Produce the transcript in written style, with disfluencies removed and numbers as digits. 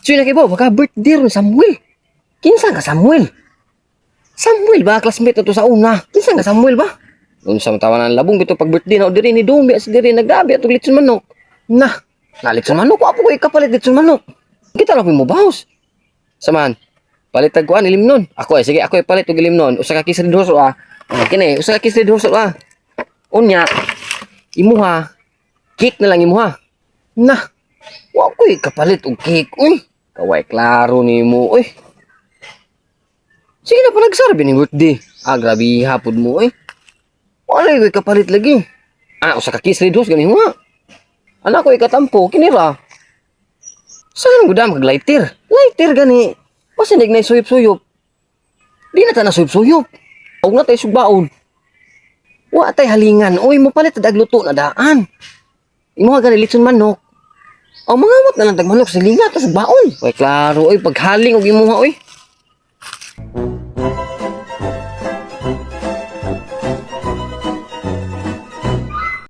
Suy na kay ba, baka birthday ron Samuel. Kinsa ka Samuel? Samuel ba, classmate na to sa una. Kinsa ka Samuel ba? Doon sa tawanan labong bito pag birthday na o diri ni Dumbi as diri nagdabi atong litson manok. Nah, na litson manok, apo ko ikapalit litson manok. Kita lang mo baos. Saman, palit tag kuan ilim nun. Ako sige, ako palit og ilim nun. Usa ka kisri dorso kini, usa ka kisri dorso Unya, imuha, cake na lang imuha. Nah, wa ko ikapalit og cake. Uy, kaway klaro nimo, uy. Sige na pa nagsarbi ni birthday. Grabe hapod mo, uy. Wala ko ikapalit lagi. Usa ka kisri dos gani mo. Anak ko ikatampo, kinira. Saan gudam kag lighter? Lighter gani. Pasinig na suyop-suyop. Di na ta na suyop-suyop. Og na tay sugbaon. Wa tay halingan. Oy, mo palit dag luto na daan. Imo gani litson manok. Ang mga wat na lang tag manok sa linga ta sugbaon. Way klaro oy paghaling og imuha oy.